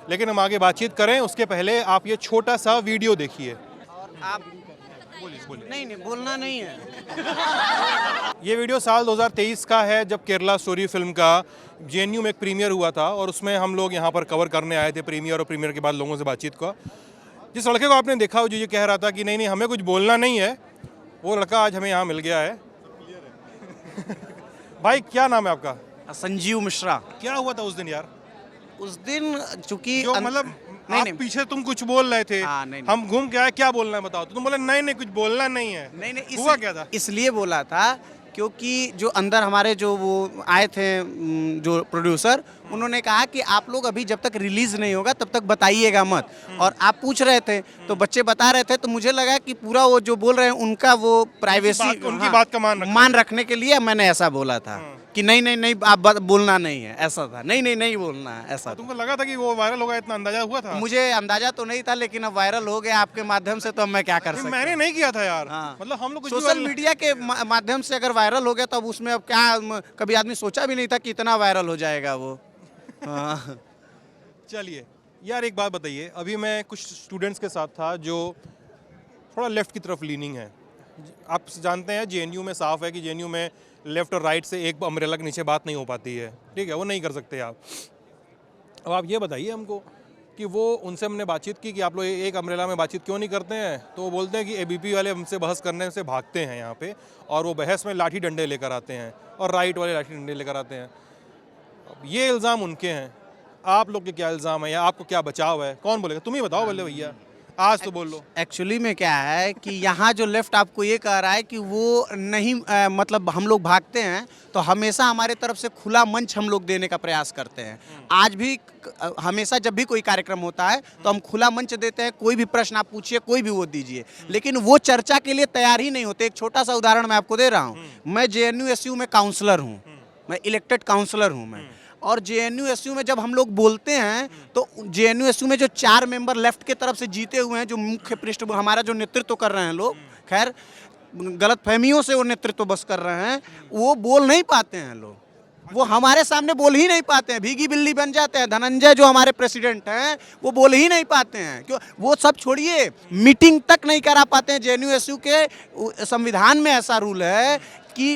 लेकिन हम आगे बातचीत करें उसके पहले आप ये छोटा सा वीडियो देखिए। और आप बोलिए। नहीं बोलना नहीं है। ये वीडियो साल 2023 का है, जब केरला स्टोरी फिल्म का जेएनयू में एक प्रीमियर हुआ था और उसमें हम लोग यहाँ पर कवर करने आए थे प्रीमियर, और प्रीमियर के बाद लोगों से बातचीत का। जिस लड़के को आपने देखा जो ये कह रहा था कि नहीं हमें कुछ बोलना नहीं है, वो लड़का आज हमें यहाँ मिल गया है। भाई क्या नाम है आपका? संजीव मिश्रा। क्या हुआ था उस दिन यार? उस दिन चूंकि जो मतलब आप पीछे तुम कुछ बोल रहे थे, नहीं। हम घूम के आए, क्या बोलना है बताओ। तो तुम बोले नहीं कुछ बोलना नहीं है। नहीं हुआ क्या था? इसलिए बोला था क्योंकि जो अंदर हमारे जो वो आए थे जो प्रोड्यूसर, उन्होंने कहा कि आप लोग अभी जब तक रिलीज नहीं होगा तब तक बताइएगा मत। और आप पूछ रहे थे तो बच्चे बता रहे थे, तो मुझे लगा कि पूरा वो जो बोल रहे हैं उनका वो प्राइवेसी, उनकी बात का मान रखने के लिए मैंने ऐसा बोला था कि नहीं आप बोलना नहीं है, ऐसा था। नहीं बोलना है, ऐसा। तुमको लगा था कि वो वायरल होगा, इतना अंदाजा हुआ था? मुझे अंदाजा तो नहीं था, लेकिन अब वायरल हो गया आपके माध्यम से, तो अब मैं क्या कर सकता हूं। मैंने नहीं किया था यार। हाँ। मतलब हम लोग सोशल मीडिया के माध्यम से अगर वायरल हो गया तो अब उसमें अब क्या, कभी आदमी सोचा भी नहीं था कि इतना वायरल हो जाएगा वो। हाँ। चलिए यार, एक बात बताइए, अभी मैं कुछ स्टूडेंट्स के साथ था जो थोड़ा लेफ्ट की तरफ लीनिंग है। आप जानते हैं जेएनयू में साफ है कि जेएनयू में लेफ्ट और राइट से एक अम्ब्रेला के नीचे बात नहीं हो पाती है, ठीक है, वो नहीं कर सकते आप। अब आप ये बताइए हमको कि वो उनसे हमने बातचीत की कि आप लोग एक अम्ब्रेला में बातचीत क्यों नहीं करते हैं, तो वो बोलते हैं कि एबीपी वाले हमसे बहस करने से भागते हैं यहाँ पे, और वो बहस में लाठी डंडे लेकर आते हैं, और राइट वाले लाठी डंडे लेकर आते हैं। अब ये इल्ज़ाम उनके हैं, आप लोग के क्या इल्ज़ाम है या आपको क्या बचाव है? कौन बोलेगा? तुम ही बताओ बोले भैया, आज तो बोल लो। एक्चुअली में क्या है कि यहाँ जो लेफ्ट आपको ये कह रहा है कि वो नहीं मतलब हम लोग भागते हैं, तो हमेशा हमारे तरफ से खुला मंच हम लोग देने का प्रयास करते हैं। आज भी हमेशा जब भी कोई कार्यक्रम होता है तो हम खुला मंच देते हैं, कोई भी प्रश्न आप पूछिए, कोई भी वो दीजिए, लेकिन वो चर्चा के लिए तैयार ही नहीं होते। एक छोटा सा उदाहरण मैं आपको दे रहा हूँ। मैं JNU-SU में काउंसलर हूँ, मैं इलेक्टेड काउंसलर हूँ मैं। और JNU-SU में जब हम लोग बोलते हैं तो JNU-SU में जो 4 मेंबर लेफ्ट के तरफ से जीते हुए हैं, जो मुख्य पृष्ठभूमि हमारा जो नेतृत्व कर रहे हैं लोग, खैर गलत फहमियों से वो नेतृत्व बस कर रहे हैं, वो बोल नहीं पाते हैं लोग, वो हमारे सामने बोल ही नहीं पाते हैं, भीगी बिल्ली बन जाते हैं। धनंजय जो हमारे प्रेसिडेंट हैं वो बोल ही नहीं पाते हैं, क्यों? वो सब छोड़िए, मीटिंग तक नहीं करा पाते हैं। JNU-SU के संविधान में ऐसा रूल है कि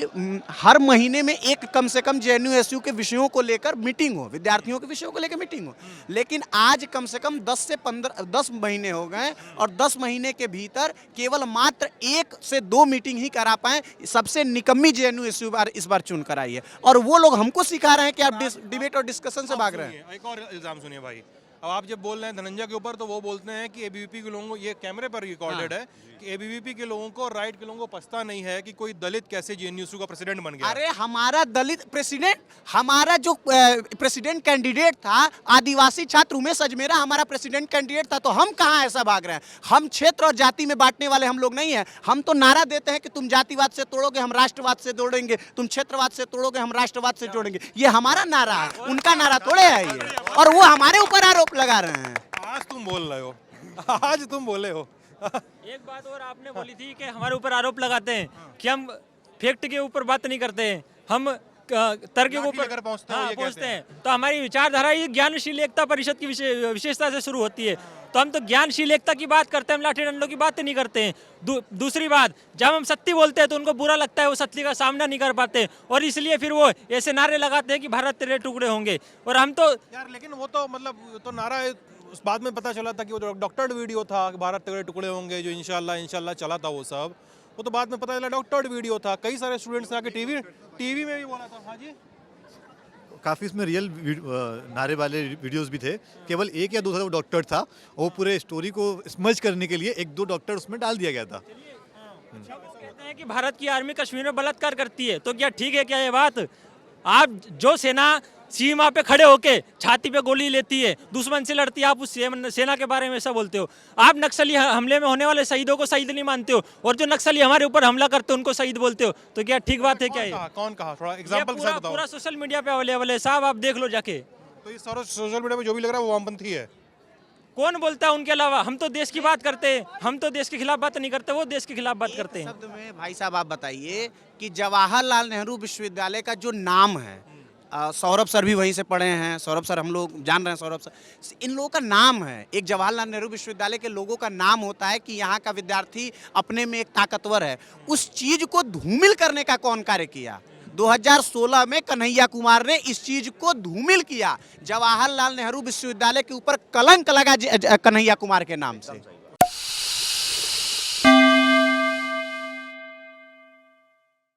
हर महीने में एक कम से कम JNU-SU के विषयों को लेकर मीटिंग हो, विद्यार्थियों के विषयों को लेकर मीटिंग हो। लेकिन आज कम से कम 10 महीने हो गए, और 10 महीने के भीतर केवल मात्र 1 से 2 मीटिंग ही करा पाए। सबसे निकम्मी JNU-SU इस बार चुन कर आई है, और वो लोग हमको सिखा रहे हैं कि आप डिबेट और डिस्कशन से भाग रहे हैं। एक और इल्ज़ाम सुनिए भाई, अब आप जब बोल रहे हैं धनंजय के ऊपर, तो वो बोलते हैं कि एबीवीपी के लोगों को, ये कैमरे पर रिकॉर्डेड है कि एबीवीपी के लोगों को, राइट के लोगों को पछता नहीं है कि कोई दलित कैसे JNU-SU का प्रेसिडेंट बन गया। अरे हमारा दलित प्रेसिडेंट, हमारा जो प्रेसिडेंट कैंडिडेट था, आदिवासी छात्र उमेश अजमेरा हमारा प्रेसिडेंट कैंडिडेट था, तो हम कहाँ ऐसा भाग रहे हैं? हम क्षेत्र और जाति में बांटने वाले हम लोग नहीं हैं। हम तो नारा देते हैं कि तुम जातिवाद से तोड़ोगे, हम राष्ट्रवाद से जोड़ेंगे, तुम क्षेत्रवाद से तोड़ोगे, हम राष्ट्रवाद से जोड़ेंगे। ये हमारा नारा है, उनका नारा थोड़े है ये, और वो हमारे ऊपर आरोप लगा रहे हैं। आज तुम बोल रहे हो, आज तुम बोले हो। एक बात और आपने बोली थी कि हमारे ऊपर आरोप लगाते हैं कि हम फैक्ट के ऊपर बात नहीं करते हैं, हम तर्क के ऊपर पहुंचते हैं। तो हमारी विचारधारा ये ज्ञानशील एकता परिषद की विशेषता से शुरू होती है। तो हम तो ज्ञानशील एकता की बात करते हैं, हम लाठी डंडों की बात नहीं करते हैं। दूसरी बात, जब हम सत्य बोलते हैं तो उनको बुरा लगता है, वो सत्य का सामना नहीं कर पाते, और इसलिए फिर वो ऐसे नारे लगाते हैं कि भारत तेरे टुकड़े होंगे। और हम तो यार, लेकिन वो तो मतलब तो नारा उस बाद में पता चला था कि वो डॉक्टर्ड वीडियो था कि भारत तेरे टुकड़े होंगे, जो इंशाल्लाह चला था, वो सब वो तो बाद में पता चला डॉक्टर्ड वीडियो था। कई सारे स्टूडेंट्स ने आके टीवी में भी बोला था। हाँ जी, काफ़ी इसमें रियल नारे वाले वीडियोस भी थे। केवल 1 या 2 डॉक्टर था, वो पूरे स्टोरी को स्मज करने के लिए 1-2 डॉक्टर उसमें डाल दिया गया था। कहते हैं कि भारत की आर्मी कश्मीर में बलात्कार करती है, तो क्या ठीक है क्या ये बात? आप जो सेना सीमा पे खड़े होके छाती पे गोली लेती है, दुश्मन से लड़ती है, आप उस सेना के बारे में ऐसा बोलते हो? आप नक्सली हमले में होने वाले शहीदों को शहीद नहीं मानते हो, और जो नक्सली हमारे ऊपर हमला करते हो उनको शहीद बोलते हो, तो क्या ठीक बात है क्या ये? कौन कहा? थोड़ा एग्जांपल के साथ बताओ। पूरा सोशल मीडिया पे अवेलेबल है साहब, आप देख लो जाके। तो ये सारा सोशल मीडिया पे जो भी लग रहा है वो वामपंथी है। कौन बोलता है उनके अलावा? हम तो देश की बात करते हैं, हम तो देश के खिलाफ बात नहीं करते, वो देश के खिलाफ बात करते हैं। शब्द में भाई साहब आप बताइए कि जवाहरलाल नेहरू विश्वविद्यालय का जो नाम है, सौरभ सर भी वहीं से पढ़े हैं, सौरभ सर हम लोग जान रहे हैं, सौरभ सर, इन लोगों का नाम है, एक जवाहरलाल नेहरू विश्वविद्यालय के लोगों का नाम होता है कि यहाँ का विद्यार्थी अपने में एक ताकतवर है। उस चीज को धूमिल करने का कौन कार्य किया? 2016 में कन्हैया कुमार ने इस चीज को धूमिल किया, जवाहरलाल नेहरू विश्वविद्यालय के ऊपर कलंक लगा कन्हैया कुमार के नाम से।